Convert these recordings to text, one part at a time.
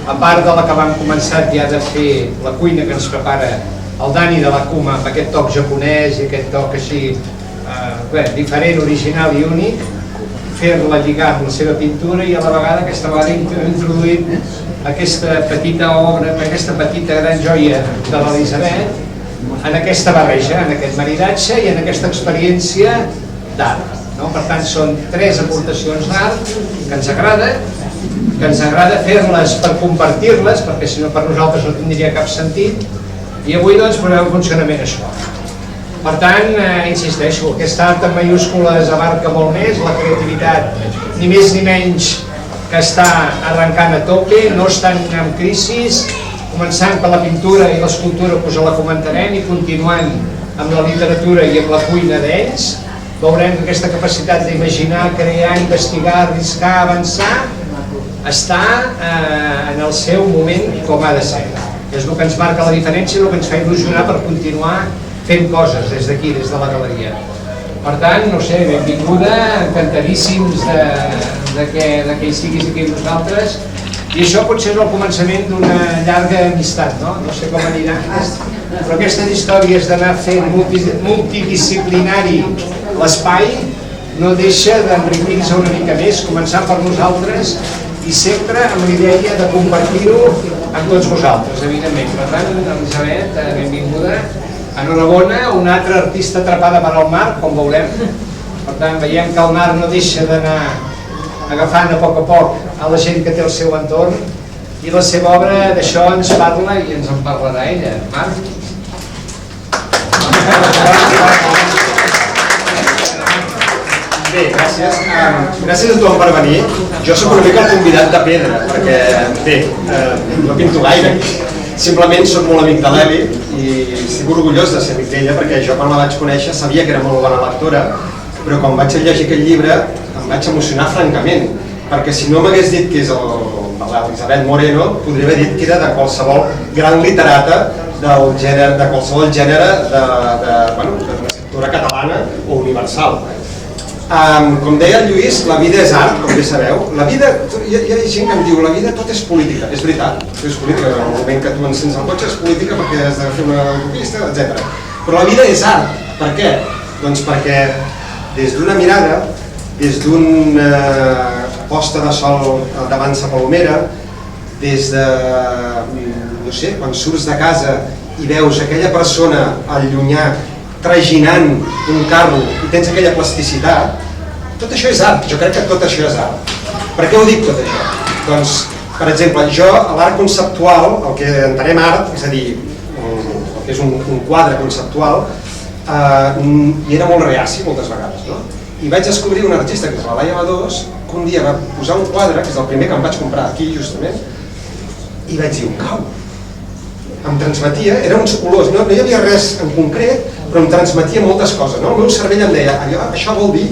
a part de la que vam començar ja de fer la cuina que ens prepara el Dani de la Kuma, amb aquest toc japonès i aquest toc així diferent, original i únic, fer-la lligar amb la seva pintura i a la vegada aquesta vegada hem introduït aquesta petita obra, aquesta petita gran joia de l'Elisabet en aquesta barreja, en aquest maridatge i en aquesta experiència d'art. Per tant, són 3 aportacions d'art que ens agrada fer-les per compartir-les, perquè si no per nosaltres no tindria cap sentit, i avui doncs posem en funcionament això. Per tant, insisteixo, aquest art en mayúscules abarca molt més, la creativitat ni més ni menys que està arrencant a tope, no estan en crisi, començant per la pintura i l'escultura, doncs la comentarem, i continuant amb la literatura i amb la cuina d'ells, veurem que aquesta capacitat d'imaginar, crear, investigar, arriscar, avançar, està en el seu moment com ha de ser. És el que ens marca la diferència, el que ens fa il·lusionar per continuar fent coses des d'aquí, des de la galeria. Per tant, no sé, benvinguda, encantadíssims que hi siguis aquí amb nosaltres, i això potser és el començament d'una llarga amistat, no? No sé com anirà, però aquestes històries d'anar fent multidisciplinari l'espai no deixa d'enriquir-se una mica més, començar per nosaltres i sempre amb l'idea de compartir-ho amb tots vosaltres, evidentment. Per tant, Elisabet, benvinguda. Enhorabona, una altra artista atrapada per al mar, com veurem. Per tant, veiem que el mar no deixa d'anar agafant a poc a la gent que té el seu entorn, i la seva obra d'això ens parla i ens en parlarà ella. Marc? Bé, gràcies. Gràcies a tothom per venir. Jo soc una mica el convidat de pedra, perquè, bé, no pinto gaire. Simplement soc molt amic de l'Eli i estic orgullós de ser amic d'ella, perquè jo quan la vaig conèixer sabia que era molt bona lectora, però quan vaig llegir aquest llibre em vaig emocionar francament, perquè si no m'hagués dit que és l'Elisabet Moreno, podria haver dit que era de qualsevol gran literata de qualsevol gènere de l'escriptura catalana o universal. Com deia el Lluís, la vida és art, com bé sabeu. La vida, hi ha gent que em diu, la vida tot és política. És veritat, és política. En el moment que tu encens el cotxe és política perquè has de fer una autopista, etc. Però la vida és art. Per què? Doncs perquè des d'una mirada, des d'una posta de sol davant sa palomera, des de, no sé, quan surts de casa i veus aquella persona al llunyà traginant un carro i tens aquella plasticitat, tot això és art. Jo crec que tot això és art. Per què ho dic tot això? Doncs, per exemple, jo a l'art conceptual, el que entenem art, és a dir, el que és un quadre conceptual, hi era molt reaci moltes vegades, no? I vaig descobrir un artista, que és la Laia Badós, que un dia va posar un quadre, que és el primer que em vaig comprar aquí justament, i vaig dir, cau, em transmetia, eren uns colors, no hi havia res en concret, però em transmetia moltes coses, no? El meu cervell em deia, això vol dir,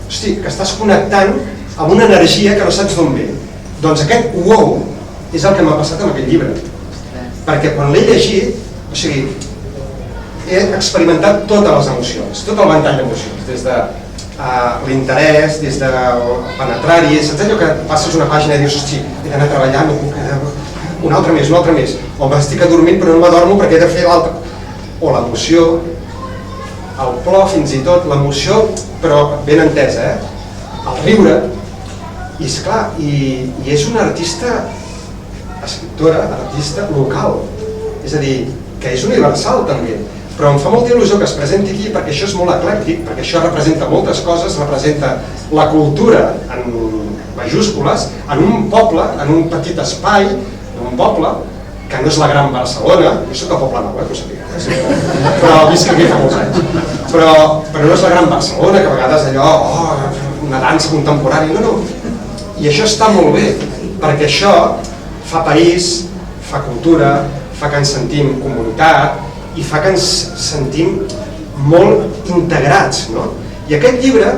hosti, que estàs connectant amb una energia que no saps d'on ve. Doncs aquest wow és el que m'ha passat amb aquest llibre, perquè quan l'he llegit, o sigui, he experimentat totes les emocions, tot el ventall d'emocions, des de l'interès, des de penetrar-hi, saps allò que passes una pàgina i dius, hosti, he d'anar a treballar, no puc quedar... un altre més, o m'estic adormint però no m'adormo perquè he de fer l'altre, o l'emoció, el plor fins i tot, l'emoció, però ben entesa, el riure, i esclar, i és una artista, escriptora, artista local, és a dir, que és universal també, però em fa molta il·lusió que es presenti aquí perquè això és molt eclèctic, perquè això representa moltes coses, representa la cultura en majúscules, en un poble, en un petit espai, un poble, que no és la gran Barcelona, jo soc del poble nou, que ho sapigueu, però visc aquí fa molts anys, però no és la gran Barcelona, que a vegades allò, una dansa contemporània, no, i això està molt bé, perquè això fa país, fa cultura, fa que ens sentim comunitat i fa que ens sentim molt integrats, no? I aquest llibre,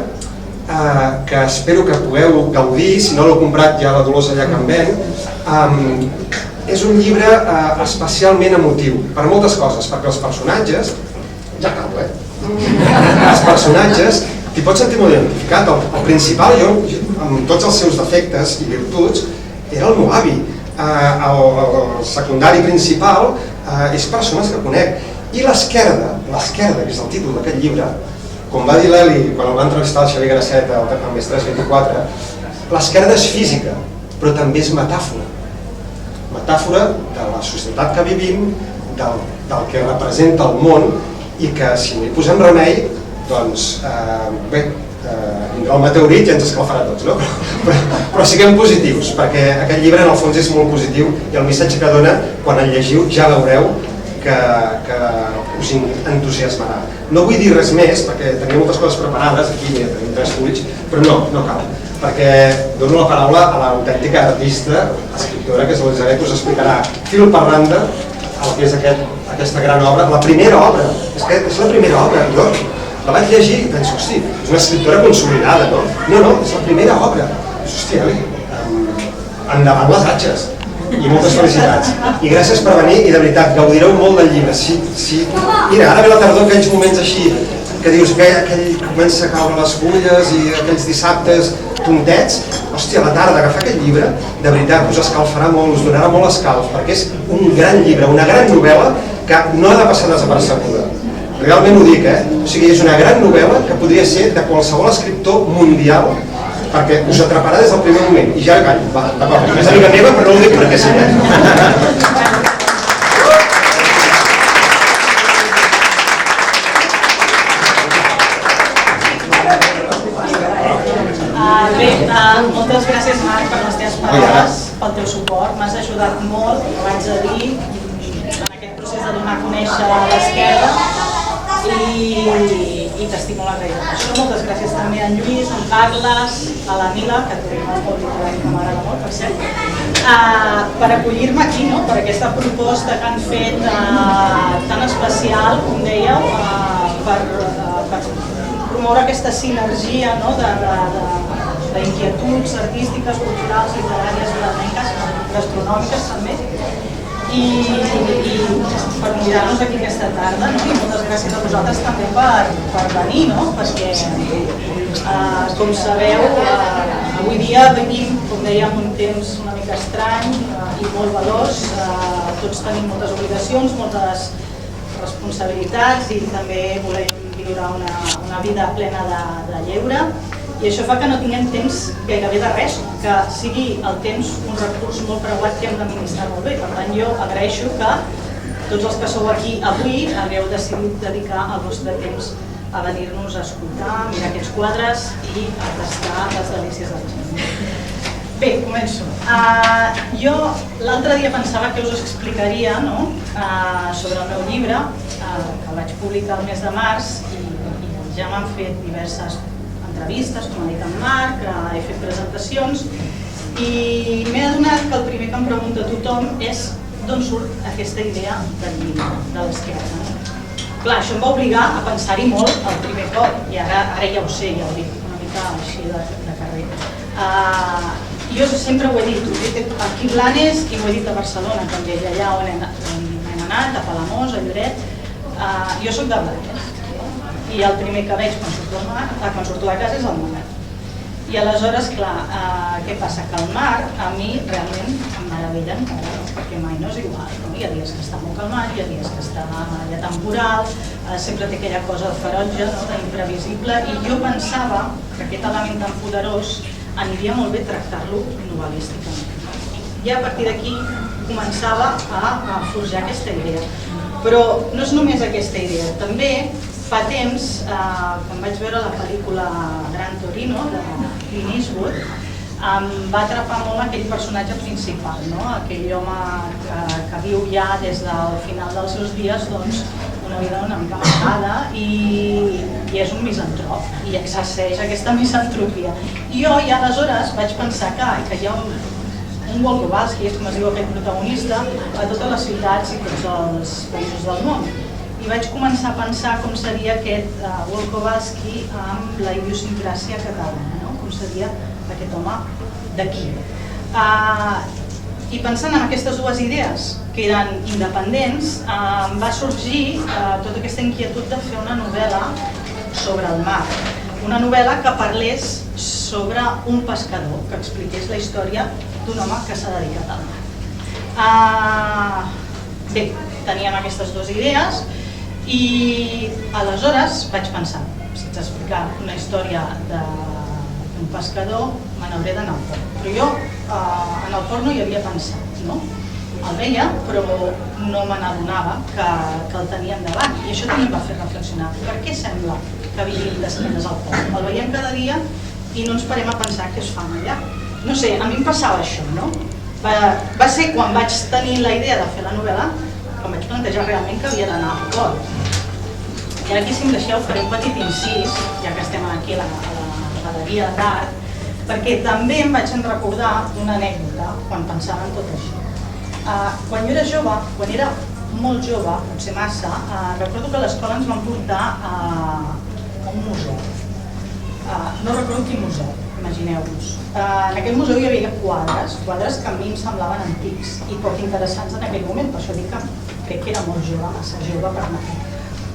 que espero que pugueu gaudir, si no l'heu comprat ja la Dolors allà que em ven, és un llibre especialment emotiu, per moltes coses, perquè els personatges, ja acabo, els personatges t'hi pots sentir molt identificat. El principal, jo, amb tots els seus defectes i virtuts, era el meu avi, el secundari principal és persones que conec. I l'esquerda, que és el títol d'aquest llibre, com va dir l'Eli quan el va entrevistar el Xavier Graceta al Més 324, l'esquerda és física, però també és metàfora. Metàfora de la societat que vivim, del que representa el món, i que si no hi posem remei, doncs bé, vindrà el meteorit i ens escalfarà tots, no? Però siguem positius, perquè aquest llibre en el fons és molt positiu i el missatge que dona, quan el llegiu, ja veureu que us entusiasmarà. No vull dir res més, perquè tenia moltes coses preparades, aquí tenim 3 fulls, però no cal, perquè dono la paraula a l'autèntica artista, escriptora, que és l'Elisabet, us explicarà fil per randa el que és aquesta gran obra, la primera obra, és la primera obra, jo la vaig llegir i penso, hosti, és una escriptora consolidada, no? No, és la primera obra. Hòstia, endavant les atxes. I moltes felicitats. I gràcies per venir i de veritat, gaudireu molt del llibre. Mira, ara ve la tardor, aquells moments així, que dius que comença a caure les fulles i aquells dissabtes tontets, hòstia, a la tarda agafar aquest llibre, de veritat, us escalfarà molt, us donarà molt escalf, perquè és un gran llibre, una gran novel·la que no ha de passar desapercebuda. Realment ho dic, O sigui, és una gran novel·la que podria ser de qualsevol escriptor mundial, perquè us atraparà des del primer moment. I ja callo, va, d'acord, és amiga meva, però no ho dic perquè sí, Bé, moltes gràcies, Marc, per les teves paraules, pel teu suport. M'has ajudat molt, ho haig de dir, en aquest procés de donar a conèixer l'esquerda i t'estic molt agraïda per això. Moltes gràcies també a en Lluís, a en Carles, a la Mila, que tenim el molt literari que m'agrada molt, per cert, per acollir-me aquí, per aquesta proposta que han fet tan especial, com dèieu, per promoure aquesta sinergia d'inquietuds artístiques, culturals, literàries, flamenques, gastronòmiques també, i per convidar-nos aquí aquesta tarda, i moltes gràcies a vosaltres també per venir, perquè, com sabeu, avui dia vivim, com dèiem, un temps una mica estrany i molt veloç, tots tenim moltes obligacions, moltes responsabilitats i també volem viure una vida plena de lleure, i això fa que no tinguem temps gairebé de res, que sigui el temps un recurs molt preuat que hem d'administrar molt bé. Per tant, jo agraeixo que tots els que sou aquí avui hagueu decidit dedicar el vostre temps a venir-nos a escoltar, a mirar aquests quadres i a tastar les delícies del Xavier. Bé, començo. Jo l'altre dia pensava que us explicaria sobre el meu llibre, que el vaig publicar el mes de març, i ja m'han fet diverses entrevistes, com ha dit en Marc, he fet presentacions, i m'he adonat que el primer que em pregunta tothom és d'on surt aquesta idea del llibre, de l'esquerda. Clar, això em va obligar a pensar-hi molt el primer cop, i ara ja ho sé, ja ho dic una mica així de carrer. Jo sempre ho he dit, aquí a Blanes, i ho he dit a Barcelona també, allà on hem anat, a Palamós, a Lloret. Jo soc de Blanes, i el primer que veig quan surto de casa és el mar. I aleshores, clar, què passa? Que el mar a mi realment em meravella, perquè mai no és igual. Hi ha dies que està molt calmat, hi ha dies que està ja temporal, sempre té aquella cosa de ferotge, d'imprevisible, i jo pensava que aquest element tan poderós aniria molt bé tractar-lo novel·lísticament. I a partir d'aquí començava a forjar aquesta idea. Però no és només aquesta idea, també fa temps, quan vaig veure la pel·lícula Gran Torino, de Clint Eastwood, em va atrapar molt aquell personatge principal, aquell home que viu ja des del final dels seus dies una vida una mica marcada i és un misantrop i exerceix aquesta misantropia. I jo ja aleshores vaig pensar que hi ha un Wolkowalski, com es diu aquest protagonista, a totes les ciutats i tots els països del món. I vaig començar a pensar com seria aquest Wolkowalski amb la idiosincràsia catalana, com seria aquest home d'aquí. I pensant en aquestes dues idees, que eren independents, em va sorgir tota aquesta inquietud de fer una novel·la sobre el mar. Una novel·la que parlés sobre un pescador, que expliqués la història d'un home que s'ha dedicat al mar. Bé, teníem aquestes dues idees i aleshores vaig pensar, si ets explicar una història d'un pescador, me n'hauré d'anar al port. Però jo en el port no hi havia pensat, no? El veia, però no me n'adonava que el tenia endavant. I això també em va fer reflexionar. Per què sembla que vivim d'esquenes al port? El veiem cada dia i no ens parem a pensar què es fa allà. No sé, a mi em passava això, no? Va ser quan vaig tenir la idea de fer la novel·la que em vaig plantejar realment que havia d'anar al port. I ara aquí, si em deixeu, faré un petit incís, ja que estem aquí a la galeria d'art, perquè també em vaig recordar d'una anècdota quan pensava en tot això. Quan jo era jove, quan era molt jove, potser massa, recordo que a l'escola ens van portar a un museu. No recordo quin museu, imagineu-vos. En aquell museu hi havia quadres que a mi em semblaven antics i poc interessants en aquell moment, per això dic que crec que era molt jove, massa jove per anar.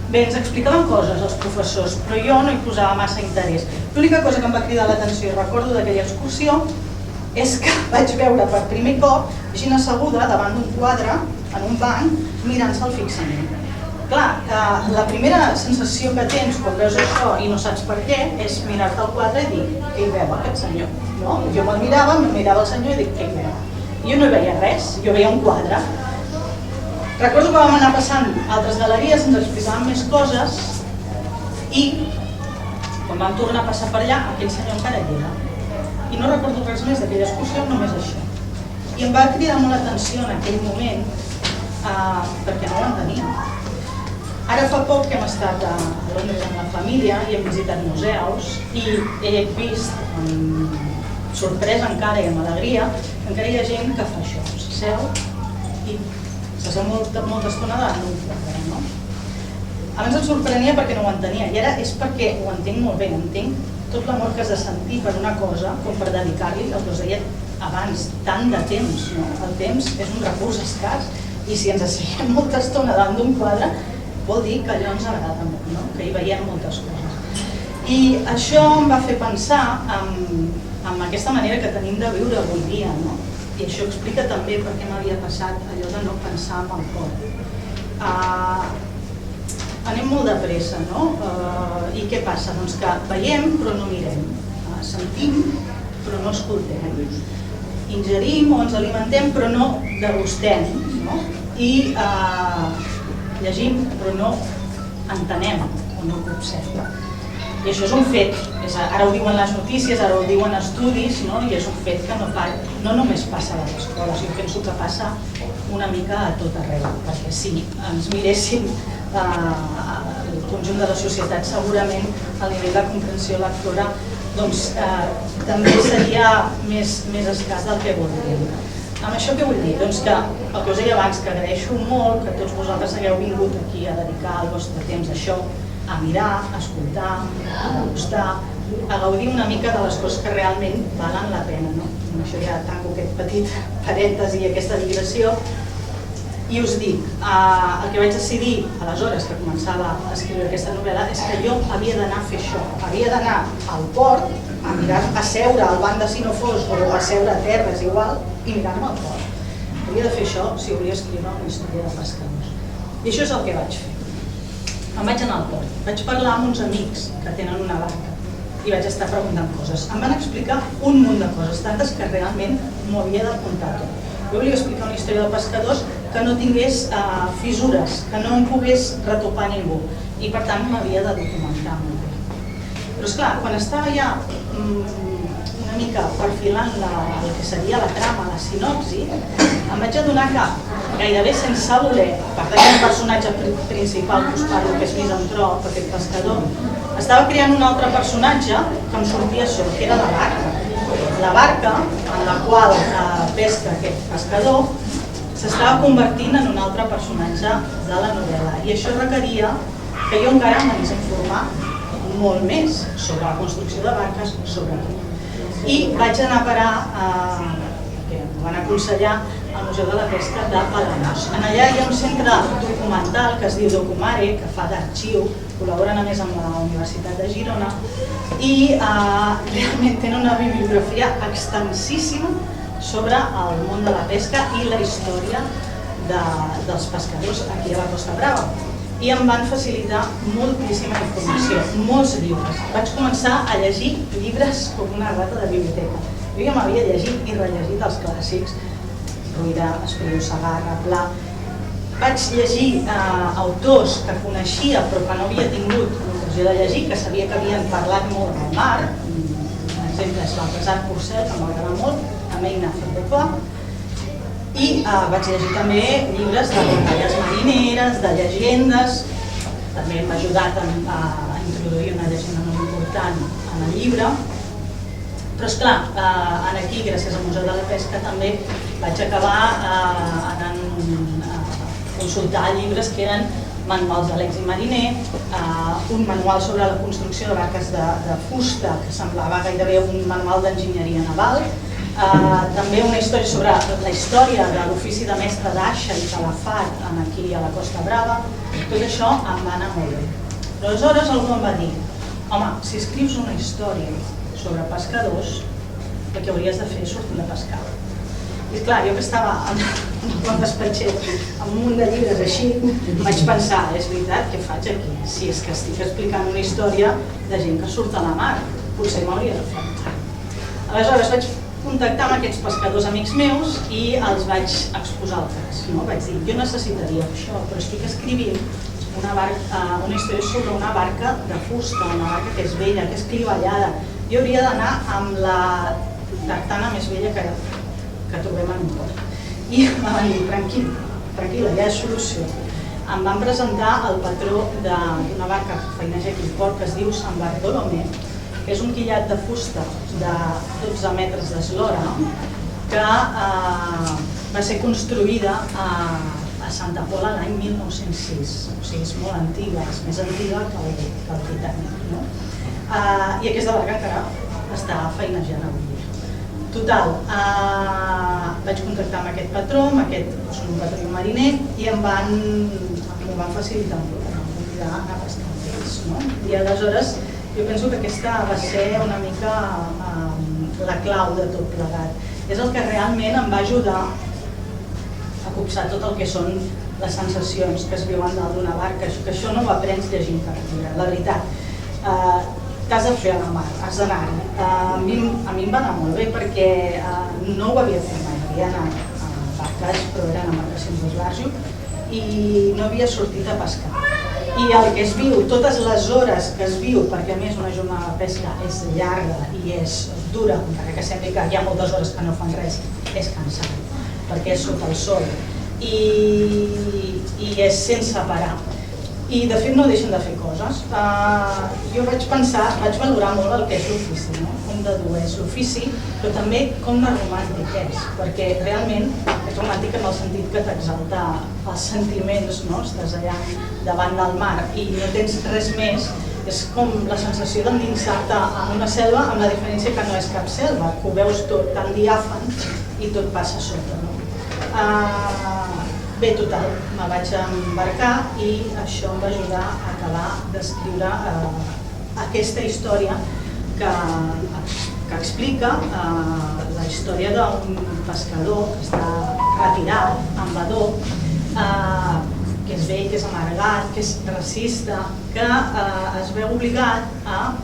Bé, ens explicaven coses els professors, però jo no hi posava massa interès. L'única cosa que em va cridar l'atenció i recordo d'aquella excursió és que vaig veure per primer cop gent asseguda davant d'un quadre, en un banc, mirant-se'l fixament. Clar, la primera sensació que tens quan veus això i no saps per què és mirar-te al quadre i dir què hi veu aquest senyor? Jo me'l mirava el senyor i dic què hi veu? Jo no hi veia res, jo veia un quadre. Recordo que vam anar passant altres galeries, ens explicaven més coses i quan vam tornar a passar per allà, aquell senyor encara hi era. I no recordo res més d'aquella excursió, només això. I em va cridar molt l'atenció en aquell moment perquè no ho enteníem. Ara fa poc que hem estat a Londres amb la família i hem visitat museus i he vist, amb sorpresa encara i amb alegria, que encara hi ha gent que fa això, s'asseu molta estona davant d'un quadre, no? Abans em sorprenia perquè no ho entenia i ara és perquè ho entenc molt bé, entenc tot l'amor que has de sentir per una cosa com per dedicar-li, el que us deia abans, tant de temps, no? El temps és un recurs escàs i si ens asseiem molta estona davant d'un quadre vol dir que allò ens agrada molt, no? Que hi veiem moltes coses. I això em va fer pensar en aquesta manera que tenim de viure avui dia, no? I això explica també per què m'havia passat allò de no pensar en el cor. Anem molt de pressa, no? I què passa? Doncs que veiem però no mirem, sentim però no escoltem, ingerim o ens alimentem però no degustem, no? I llegim però no entenem o no copsem. I això és un fet, ara ho diuen les notícies, ara ho diuen estudis, no? I és un fet que no només passa a les escoles, jo penso que passa una mica a tot arreu, perquè si ens miréssim el conjunt de la societat segurament el nivell de comprensió lectora també seria més escàs del que voldríem. Amb això què vull dir? Doncs que el que us deia abans, que agraeixo molt que tots vosaltres hagueu vingut aquí a dedicar el vostre temps a això, a mirar, a escoltar, a degustar, a gaudir una mica de les coses que realment valen la pena. Amb això ja tanco aquest petit parèntesi i aquesta digressió. I us dic, el que vaig decidir aleshores que començava a escriure aquesta novel·la és que jo havia d'anar a fer això, havia d'anar al port, a seure al banc de Sinofos o a seure a terra, és igual, i mirar-me al port. Havia de fer això si volia escriure una història de pescadors. I això és el que vaig fer. Em vaig anar al port, vaig parlar amb uns amics que tenen una barca i vaig estar preguntant coses. Em van explicar un munt de coses, tantes que realment m'ho havia d'apuntar tot. Jo volia explicar una història de pescadors que no tingués fissures, que no em pogués retopar ningú i per tant m'havia de documentar molt bé. Però esclar, quan estava ja una mica perfilant el que seria la trama, la sinopsi, em vaig adonar que gairebé sense voler, per tant el personatge principal que us parlo, que és misantrop, aquest pescador, estava creant un altre personatge que em sortia sol, que era la barca. La barca en la qual pesca aquest pescador s'estava convertint en un altre personatge de la novel·la i això requeria que jo encara m'anés a informar molt més sobre la construcció de barques, sobre què. I vaig anar a parar, que em van aconsellar, al Museu de la Pesca de Palamós. Allà hi ha un centre documental que es diu Documare, que fa d'arxiu, col·laboren a més amb la Universitat de Girona i realment tenen una bibliografia extensíssima sobre el món de la pesca i la història dels pescadors aquí a la Costa Brava. I em van facilitar moltíssima informació, molts llibres. Vaig començar a llegir llibres com una rata de biblioteca. Jo ja m'havia llegit i rellegit els clàssics, Rovira, Espriu, Segarra, Pla. Vaig llegir autors que coneixia però que no havia tingut l'ocasió de llegir, que sabia que havien parlat molt del mar. Un exemple és Baltasar Porcel, que m'agrada molt, també Ignacio Pepa. I vaig llegir també llibres de batalles marineres, de llegendes. També m'ha ajudat a introduir una llegenda molt important en el llibre. Però esclar, aquí, gràcies al Museu de la Pesca, també vaig acabar anant a consultar llibres que eren manuals de l'èxit mariner, un manual sobre la construcció de barques de fusta, que semblava gairebé un manual d'enginyeria naval, també una història sobre la història de l'ofici de mestre d'aixa i calafat aquí a la Costa Brava. Tot això em va anar molt bé. Però aleshores algú em va dir: home, si escrius una història sobre pescadors, el que hauries de fer és sortir a pescar. I esclar, jo que estava en el despatxet amb un munt de llibres així, vaig pensar, és veritat, què faig aquí? Si és que estic explicant una història de gent que surt a la mar, potser m'hauria de fer. Aleshores vaig contactar amb aquests pescadors amics meus i els vaig exposar el cas. Vaig dir, jo necessitaria això, però estic escrivint una història sobre una barca de fusta, una barca que és vella, que és clivellada. Jo hauria d'anar amb la tartana més vella que trobem en un port. I em van dir, tranquil·la, ja és solució. Em van presentar el patró d'una barca que feineja aquí al port, que es diu Sant Bartolomé, que és un quillat de fusta de 12 metres d'eslora, que va ser construïda a Santa Pola l'any 1906. O sigui, és molt antiga, és més antiga que el Titanic. I aquesta barca encara està feinejant avui dia. Total, vaig contactar amb aquest patró, és un patró mariner, i m'ho van facilitar molt, em van convidar a anar a pescar amb ells. I aleshores jo penso que aquesta va ser una mica la clau de tot plegat. És el que realment em va ajudar a copsar tot el que són les sensacions que es viuen dalt d'una barca, que això no ho aprens llegint cap llibre, la veritat. T'has de fer a la mar, has d'anar-hi. A mi em va anar molt bé perquè no ho havia fet mai, havia anat a barques, però eren embarcacions d'esbarjo, i no havia sortit a pescar. I el que es viu, totes les hores que es viu, perquè a més una jornada de pesca és llarga i és dura, encara que sembli que hi ha moltes hores que no fan res, és cansat, perquè és sota el sol i és sense parar. I de fet no deixen de fer coses. Jo vaig valorar molt el que és l'ofici, com de dur és l'ofici, però també com de romàntic és, perquè realment és romàntic en el sentit que t'exalta els sentiments, estàs allà davant del mar i no tens res més, és com la sensació d'endinsar-te en una selva, amb la diferència que no és cap selva, que ho veus tot tan diàfan i tot passa sota. Bé, total, me vaig embarcar i això em va ajudar a acabar d'escriure aquesta història que explica la història d'un pescador que està retirat, en vadó, que és vell, que és amargat, que és racista, que es veu obligat a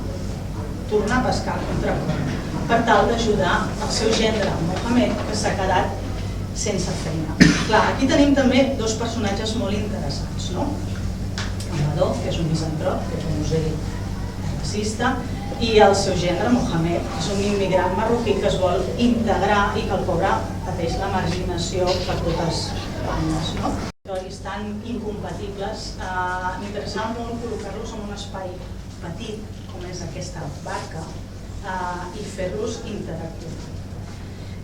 tornar a pescar contra cor per tal d'ajudar el seu gendre, Mohamed, que s'ha quedat sense feina. Clar, aquí tenim també dos personatges molt interessants, Amador, que és un misantrop, que és un museu racista, i el seu gendre, Mohamed, que és un immigrant marroquí que es vol integrar i que el pobre pateix la marginació per totes bandes. Històries tan incompatibles, m'interessava molt col·locar-los en un espai petit, com és aquesta barca, i fer-los interactius.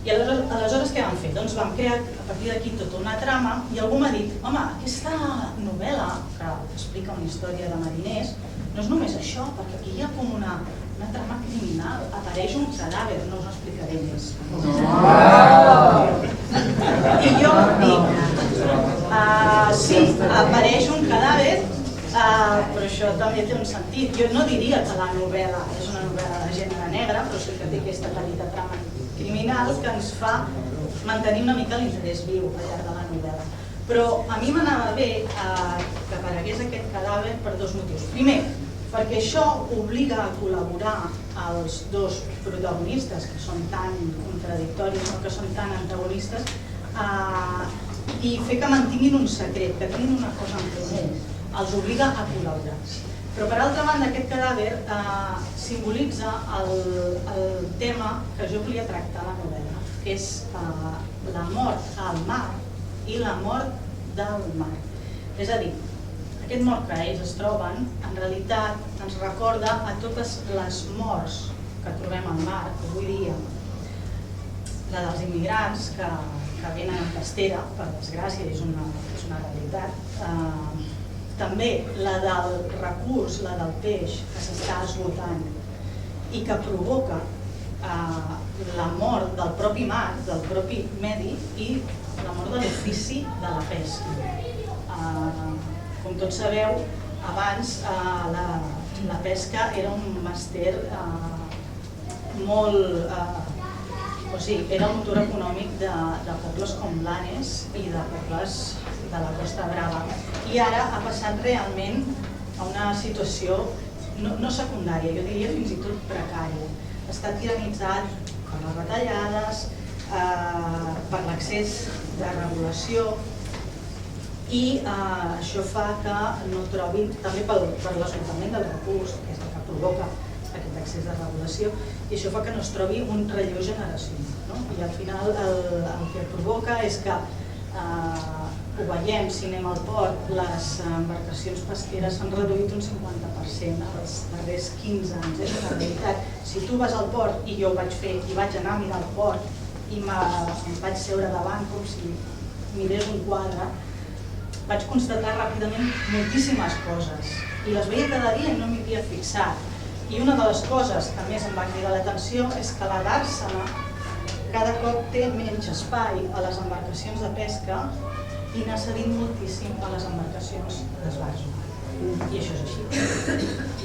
I aleshores què vam fer? Doncs vam crear a partir d'aquí tota una trama i algú m'ha dit, home, aquesta novel·la que explica una història de mariners no és només això, perquè aquí hi ha com una trama criminal, apareix un cadàver, no us explicaré més. I jo dic, sí, apareix un cadàver, però això també té un sentit. Jo no diria que la novel·la és una novel·la de gènere negre, però sí que té aquesta petita trama criminal que ens fa mantenir una mica l'interès viu al llarg de la novel·la. Però a mi m'anava bé que aparegués aquest cadàver per dos motius. Primer, perquè això obliga a col·laborar els dos protagonistes, que són tan contradictoris o que són tan antagonistes, i fer que mantinguin un secret, que tinguin una cosa en comú, els obliga a col·laborar. Però per altra banda aquest cadàver simbolitza el tema que jo volia tractar a la novel·la, que és la mort al mar i la mort del mar. És a dir, aquest mort que ells es troben, en realitat ens recorda a totes les morts que trobem al mar avui dia. La dels immigrants que venen en pastera, per desgràcia, és una realitat. També la del recurs, la del peix, que s'està esgotant i que provoca la mort del propi mar, del propi medi i la mort de l'ofici de la pesca. Com tots sabeu, abans la pesca era un màster molt... O sigui, era el motor econòmic de pobles com Blanes i de pobles de la Costa Brava. I ara ha passat realment a una situació no secundària, jo diria fins i tot precària. Està tiranitzat per les retallades, per l'accés de regulació, i això fa que no trobin, també per l'esgotament del recurs, que és el que provoca aquest accés de regulació, i això fa que no es trobi un relleu generacional. I al final el que provoca és que, ho veiem, si anem al port, les embarcacions pesqueres s'han reduït un 50% els darrers 15 anys. És una realitat. Si tu vas al port, i jo ho vaig fer, i vaig anar a mirar el port, i em vaig seure davant com si mirés un quadre, vaig constatar ràpidament moltíssimes coses, i les veia cada dia i no m'hi havia fixat. I una de les coses que més em va cridar l'atenció és que la dàrsena cada cop té menys espai a les embarcacions de pesca i n'ha cedit moltíssim a les embarcacions d'esbarjo. I això és així.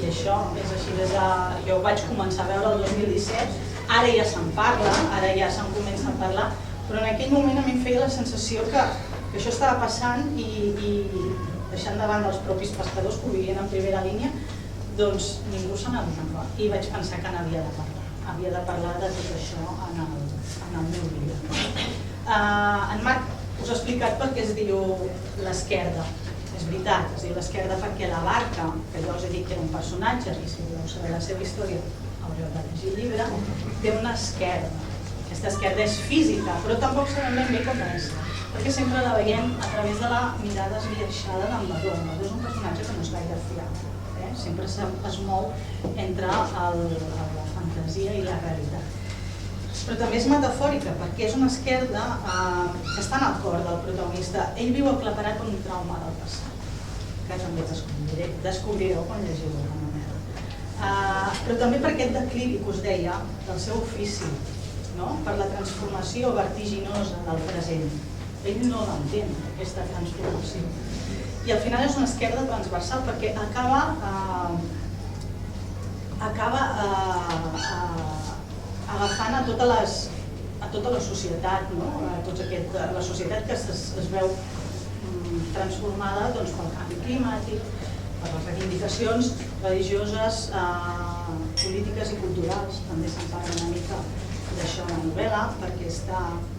I això és així des de... Jo ho vaig començar a veure el 2017, ara ja se'n parla, ara ja se'n comença a parlar, però en aquell moment a mi em feia la sensació que això estava passant i deixant davant dels propis pescadors que ho vivien en primera línia, doncs ningú se n'adonava i vaig pensar que n'havia de parlar. Havia de parlar de tot això en el meu llibre. En Marc us ha explicat per què es diu l'Esquerda. És veritat, es diu l'Esquerda perquè la barca, que jo us he dit que era un personatge, i si voleu saber la seva història haureu de llegir el llibre, té una esquerda. Aquesta esquerda és física, però tampoc sabem ben bé com és, perquè sempre la veiem a través de la mirada esbiaixada d'en Vadó. En Vadó és un personatge que no és gaire fiable. Sempre es mou entre la fantasia i la realitat. Però també és metafòrica, perquè és una esquerda que està en el cor del protagonista. Ell viu aclaparat per un trauma del passat, que també descobrireu quan llegiu la novel·la. Però també per aquest declivi que us deia del seu ofici, per la transformació vertiginosa del present. Ell no l'entén, aquesta transformació. I al final és una esquerda transversal perquè acaba agafant a tota la societat, la societat que es veu transformada pel canvi climàtic, per les reivindicacions religioses, polítiques i culturals. També se'n parla una mica d'això a la novel·la, perquè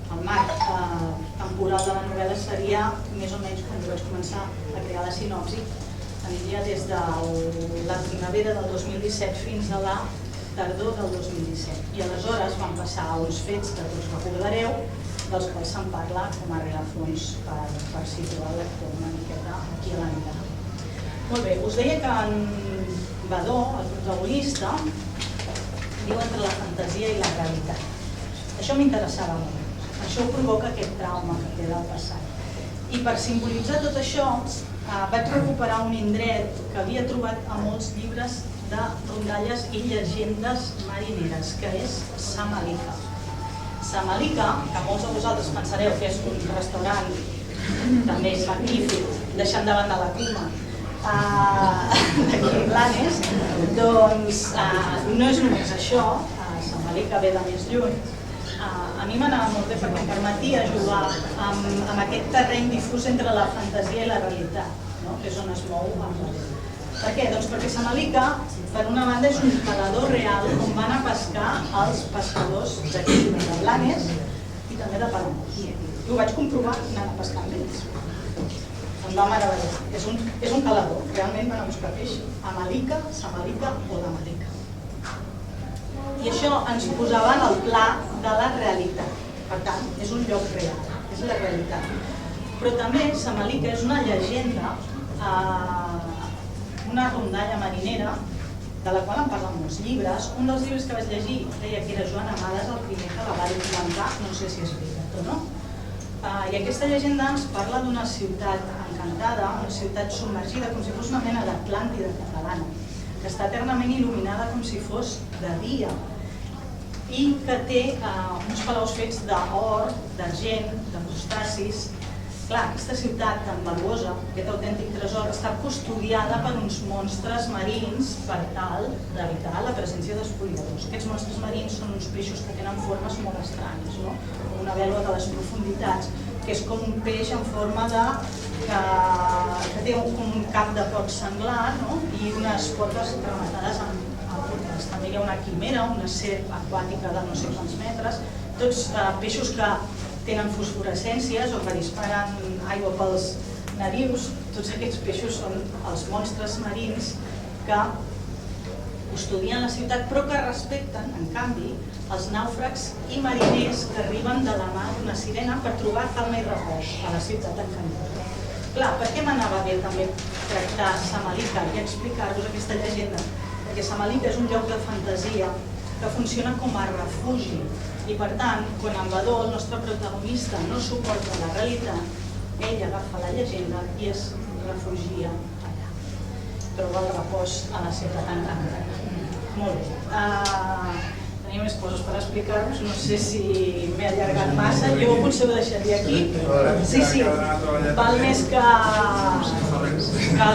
el marc temporal de la novel·la seria més o menys quan jo vaig començar a crear la sinopsi, aniria des de la primavera del 2017 fins a la tardor del 2017. I aleshores van passar uns fets que tots recordareu, dels quals se'n parla com a rerefons per situar el lector una miqueta aquí a la novel·la. Molt bé, us deia que en Vadó, el protagonista, viu entre la fantasia i la realitat. Això m'interessava molt. Això provoca aquest trauma que té del passat. I per simbolitzar tot això, vaig recuperar un indret que havia trobat a molts llibres de rondalles i llegendes marineres, que és Samalika. Samalika, que molts de vosaltres pensareu que és un restaurant també magnífic, deixant de banda la Cuma, d'aquí Blanes, doncs no és només això. Samalika ve de més lluny. mi m'anava molt bé perquè em permetia jugar amb aquest terreny difús entre la fantasia i la realitat, que és on es mou amb la gent. Per què? Doncs perquè Samalica, per una banda, és un calador real on van a pescar els pescadors d'aquí, de Blanes i també de Palamós. I ho vaig comprovar anant a pescar amb ells. Em va meravellar. És un calador, realment van a buscar peix a Malica, Samalica o de Malica. I això ens posava en el pla de la realitat. Per tant, és un lloc real, és la realitat. Però també Samalica és una llegenda, una rondalla marinera, de la qual en parlen molts llibres. Un dels llibres que vaig llegir deia que era Joan Amades el primer que la va documentar, no sé si és veritat o no. I aquesta llegenda ens parla d'una ciutat encantada, una ciutat submergida, com si fos una mena d'Atlàntida catalana, que està eternament il·luminada com si fos de dia i que té uns palaus fets d'or, d'argent, de crustacis. Clar, aquesta ciutat tan valuosa, aquest autèntic tresor, està custodiada per uns monstres marins per tal d'evitar la presència d'espoliadors. Aquests monstres marins són uns peixos que tenen formes molt estranyes, com una vèlua de les profunditats, que és com un peix en forma de... que té com un cap de porc senglar i unes potes rematades amb puntes. També hi ha una quimera, una serp aquàtica de no sé quants metres, tots peixos que tenen fosforescències o que disparen aigua pels narius. Tots aquests peixos són els monstres marins que custodien la ciutat però que respecten, en canvi, els nàufrags i mariners que arriben de la mà d'una sirena per trobar calma i repòs a la ciutat encantada. Clar, per què m'anava bé també tractar Samalica i explicar-vos aquesta llegenda? Perquè Samalica és un lloc de fantasia que funciona com a refugi i per tant, quan en Badó, el nostre protagonista, no suporta la realitat, ell agafa la llegenda i es refugia allà. Troba el repòs a la ciutat encantada. Molt bé. Tenia més coses per explicar-vos, no sé si m'he allargat massa, jo potser ho deixaria aquí. Sí, val més que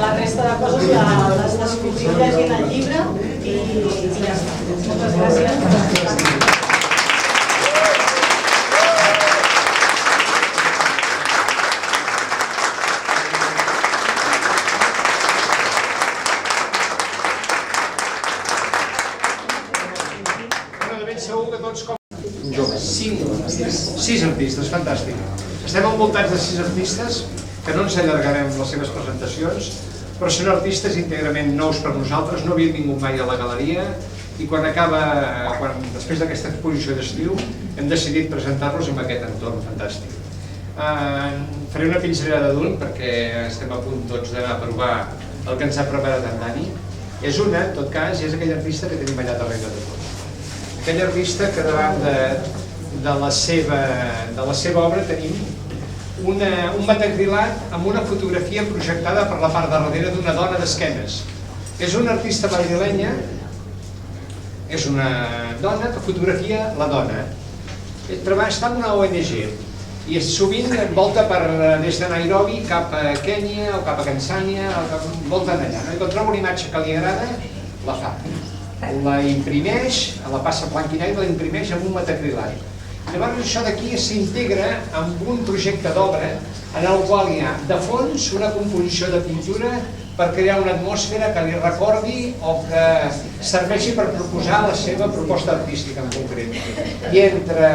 la resta de coses les descobriu llegint el llibre i ja està. Moltes gràcies. Segur que tots com 6 artistes, fantàstic. Estem envoltats de 6 artistes que no ens allargarem les seves presentacions, però són artistes íntegrament nous per nosaltres, no havien vingut mai a la galeria i quan després d'aquesta exposició d'estiu hem decidit presentar-los en aquest entorn fantàstic. Faré una pinzellada d'un perquè estem a punt tots d'anar a provar el que ens ha preparat en Dani. És una, en tot cas, és aquell artista que tenim allà darrere de tot. Aquell artista que davant de la seva obra tenim un metacrilat amb una fotografia projectada per la part de darrere d'una dona d'esquenes. És una artista madrilenya, és una dona que fotografia la dona. Està en una ONG i sovint volta des de Nairobi cap a Kènia o cap a Tanzània, volta allà. I quan troba una imatge que li agrada, la fa. La imprimeix, la passa blanc i negre, la imprimeix amb un metacrilat. Llavors això d'aquí s'integra amb un projecte d'obra en el qual hi ha de fons una composició de pintura per crear una atmosfera que li recordi o que serveixi per proposar la seva proposta artística en concret. I entre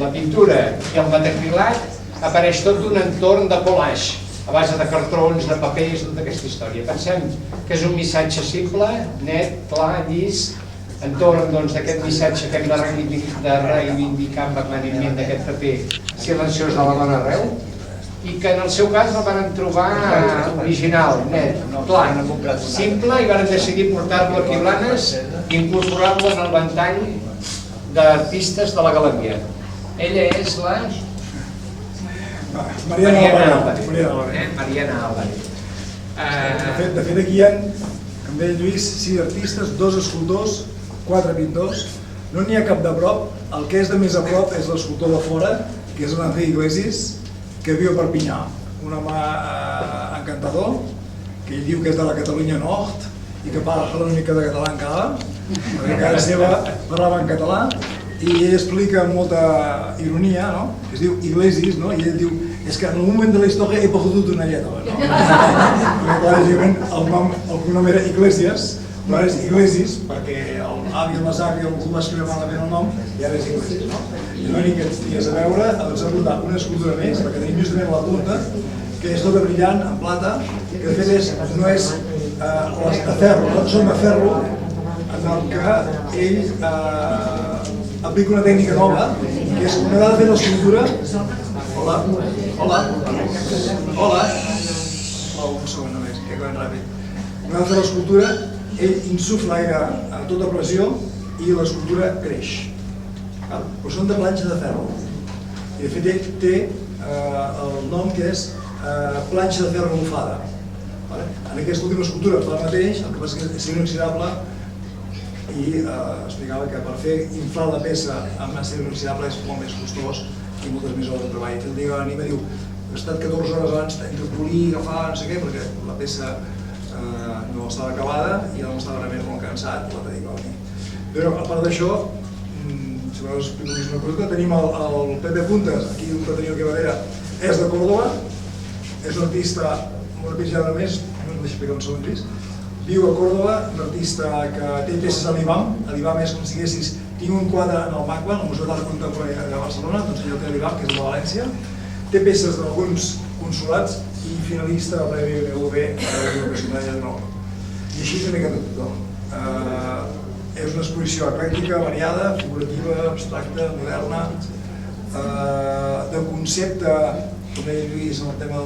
la pintura i el metacrilat apareix tot un entorn de collage a base de cartrons, de papers, tota aquesta història. Pensem que és un missatge simple, net, clar, llis, entorn d'aquest missatge que hem de reivindicar amb aclariment d'aquest paper silenciós de la dona arreu i que en el seu cas el van trobar original, net, clar, simple i van decidir portar-lo aquí a Blanes i incorporar-lo en el ventall d'artistes de la galeria. Ella és la... Mariana Álvarez. De fet, aquí hi ha, com deia Lluís, 6 artistes, 2 escultors, 4 pintors. No n'hi ha cap de prop. El que és de més a prop és l'escultor de fora, que és l'Enric Iglesias, que viu a Perpinyà. Un home encantador, que ell diu que és de la Catalunya Nord i que parla una mica de català encara, perquè a casa seva parlava en català. i ell explica amb molta ironia, no? Es diu Iglesias, no? I ell diu, és que en un moment de la història he perdut una lletra, no? Perquè, clar, el cognom era Iglesias, però és Iglesias, perquè l'avi o l'Avi algú va escriure malament el nom, i ara és Iglesias, no? I no venim aquests dies a veure, ens ha portat una escultura més, perquè tenim justament la punta, que és tota brillant, en plata, que de fet no és les de ferro, no són de ferro, en el que ell aplica una tècnica nova, que és una vegada fent l'escultura. Hola, hola, hola, un segon només, que acabem ràpid. Una vegada fent l'escultura, ell insufla aire a tota pressió i l'escultura creix. Però són de planxa de ferro. I de fet ell té el nom que és planxa de ferro bufada. En aquesta última escultura fa el mateix, el que passa que és inoxidable i explicava que per fer inflar la peça amb acer inoxidable és molt més costós i moltes més hores de treball. El dia que l'anima diu he estat 14 hores abans entre polir, agafar, no sé què, perquè la peça no estava acabada i no estava realment molt cansat, la dedica a venir. Però a part d'això, si vols explicar una cosa, tenim el Pepe Puntas, aquí un que teniu aquí a darrere, és de Córdoba, és un artista, una pitjada més, no us deixo explicar un segon pis, viu a Córdoba, un artista que té peces a l'IBAM. L'IBAM és com si diguessis, tinc un quadre en el MACBA, el Museu d'Art Contemporani de Barcelona, doncs ell té l'IBAM, que és de València, té peces d'alguns consolats i finalista del Premi BBV a l'Educació de Nou. I així també que tothom. És una exposició eclèctica, variada, figurativa, abstracta, moderna, de concepte, com deia Lluís, en el tema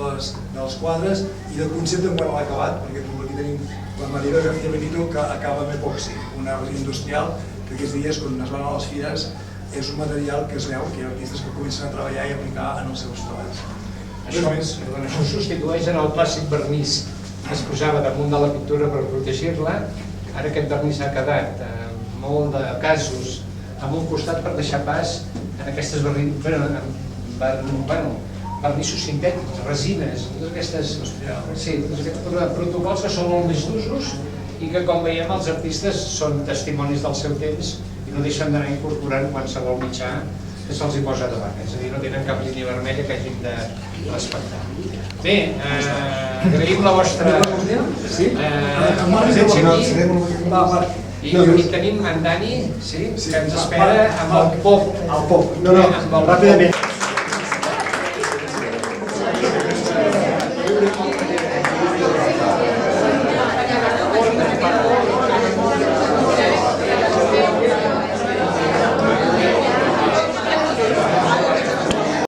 dels quadres, i de concepte en quant a l'acabat, perquè aquí tenim la Maria García Benito, que acaba amb epòxi, una resina industrial que aquests dies, quan es van a les fires, és un material que es veu que hi ha artistes que comencen a treballar i aplicar en els seus treballs. Això substitueix en el clàssic vernís que es posava damunt de la pintura per protegir-la. Ara aquest vernís ha quedat molt de casos amb un costat per deixar pas en aquestes vernissos sintètics, resines, tots aquests protocols que són molt més d'usos i que, com veiem, els artistes són testimonis del seu temps i no deixen d'anar incorporant qualsevol mitjà que se'ls hi posa davant, és a dir, no tenen cap línia vermella que hagin de respectar. Bé, agraïm la vostra presència aquí i tenim en Dani, que ens espera amb el pop. El pop, no, ràpidament.